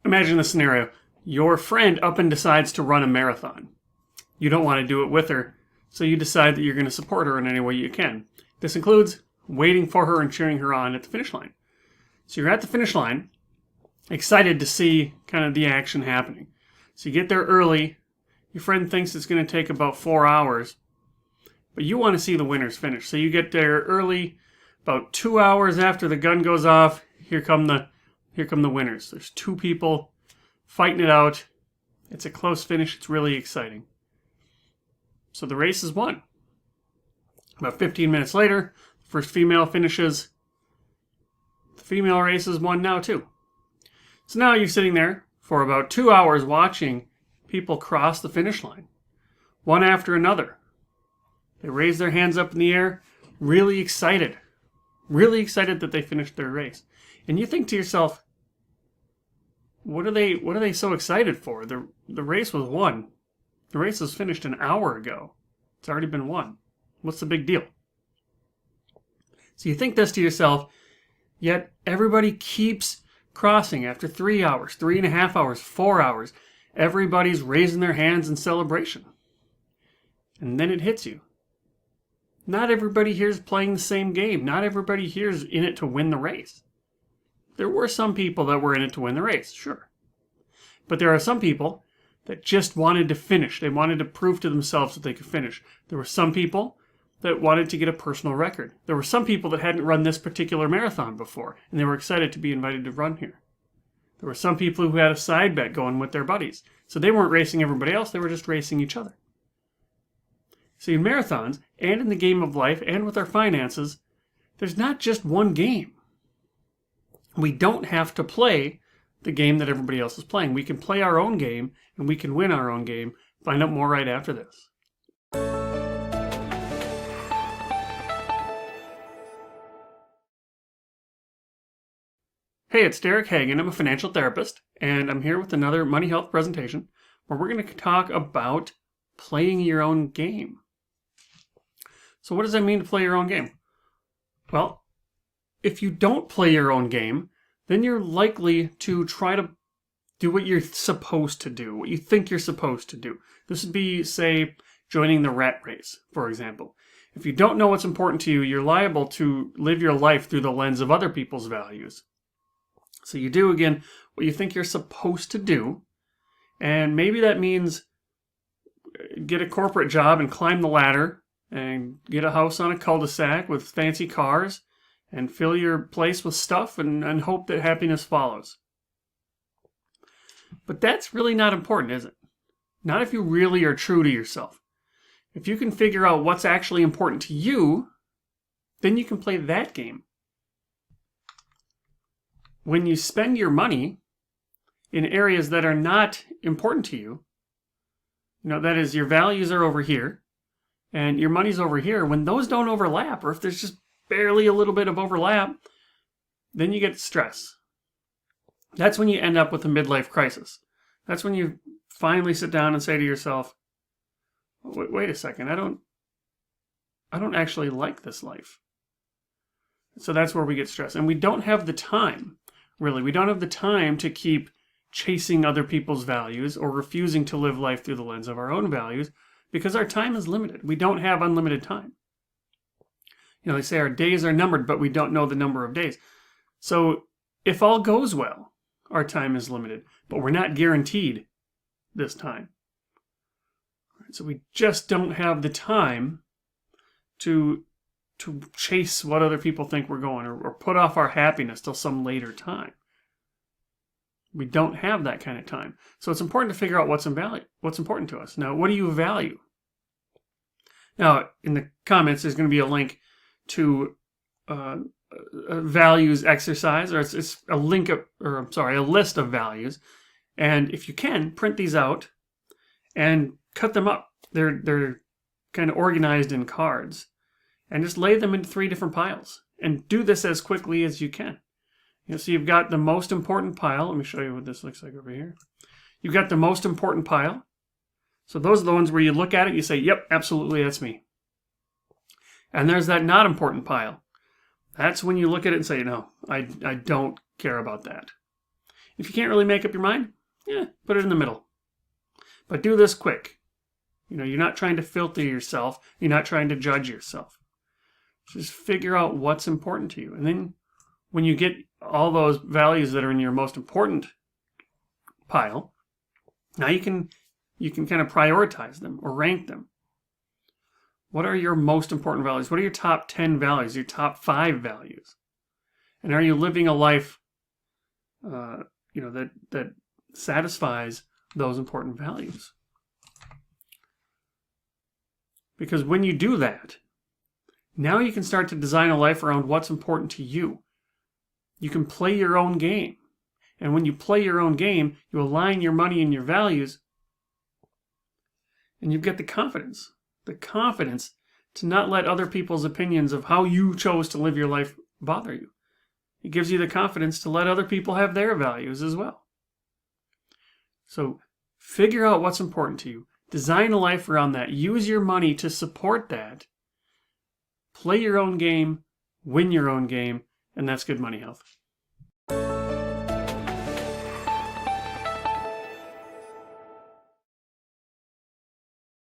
Imagine the scenario. Your friend up and decides to run a marathon. You don't want to do it with her, so you decide that you're going to support her in any way you can. This includes waiting for her and cheering her on at the finish line. So you're at the finish line, excited to see kind of the action happening. So you get there early. Your friend thinks it's going to take about 4 hours, but you want to see the winners finish. So you get there early, about 2 hours after the gun goes off. Here come the winners. There's 2 people fighting it out. It's a close finish. It's really exciting. So the race is won. About 15 minutes later, the first female finishes. The female race is won now too. So now you're sitting there for about 2 hours watching people cross the finish line, one after another. They raise their hands up in the air, really excited that they finished their race. And you think to yourself, what are they so excited for? The race was won. The race was finished an hour ago. It's already been won. What's the big deal? So you think this to yourself, yet everybody keeps crossing after 3 hours, 3.5 hours, 4 hours. Everybody's raising their hands in celebration. And then it hits you. Not everybody here is playing the same game. Not everybody here is in it to win the race. There were some people that were in it to win the race, sure. But there are some people that just wanted to finish. They wanted to prove to themselves that they could finish. There were some people that wanted to get a personal record. There were some people that hadn't run this particular marathon before, and they were excited to be invited to run here. There were some people who had a side bet going with their buddies. So they weren't racing everybody else, they were just racing each other. See, in marathons, and in the game of life, and with our finances, there's not just one game. We don't have to play the game that everybody else is playing. We can play our own game, and we can win our own game. Find out more right after this. Hey, it's Derek Hagan. I'm a financial therapist, and I'm here with another Money Health presentation where we're going to talk about playing your own game. So what does that mean to play your own game? Well, if you don't play your own game, then you're likely to try to do what you're supposed to do, what you think you're supposed to do. This would be, say, joining the rat race, for example. If you don't know what's important to you, you're liable to live your life through the lens of other people's values. So you do, again, what you think you're supposed to do, and maybe that means get a corporate job and climb the ladder and get a house on a cul-de-sac with fancy cars and fill your place with stuff and hope that happiness follows. But that's really not important, is it? Not if you really are true to yourself. If you can figure out what's actually important to you, then you can play that game. When you spend your money in areas that are not important to you, that is, your values are over here and your money's over here, when those don't overlap, or if there's just barely a little bit of overlap, then you get stress. That's when you end up with a midlife crisis. That's when you finally sit down and say to yourself, wait a second, I don't actually like this life. So that's where we get stressed. And we don't have the time, really. We don't have the time to keep chasing other people's values or refusing to live life through the lens of our own values because our time is limited. We don't have unlimited time. They say our days are numbered, but we don't know the number of days. So if all goes well, our time is limited, but we're not guaranteed this time. So we just don't have the time to chase what other people think we're going, or put off our happiness till some later time. We don't have that kind of time. So it's important to figure out what's important to us. Now, what do you value? Now, in the comments, there's going to be a link to a values exercise, or it's a list of values. And if you can, print these out and cut them up. They're kind of organized in cards. And just lay them into 3 different piles. And do this as quickly as you can. So you've got the most important pile. Let me show you what this looks like over here. You've got the most important pile. So those are the ones where you look at it, you say, yep, absolutely, that's me. And there's that not important pile. That's when you look at it and say, no, I don't care about that. If you can't really make up your mind, put it in the middle. But do this quick. You're not trying to filter yourself. You're not trying to judge yourself. Just figure out what's important to you. And then when you get all those values that are in your most important pile, now you can kind of prioritize them or rank them. What are your most important values? What are your top 10 values, your top 5 values? And are you living a life that satisfies those important values? Because when you do that, now you can start to design a life around what's important to you. You can play your own game. And when you play your own game, you align your money and your values, and you get the confidence to not let other people's opinions of how you chose to live your life bother you. It gives you the confidence to let other people have their values as well. So figure out what's important to you. Design a life around that. Use your money to support that. Play your own game, win your own game, and that's good money health.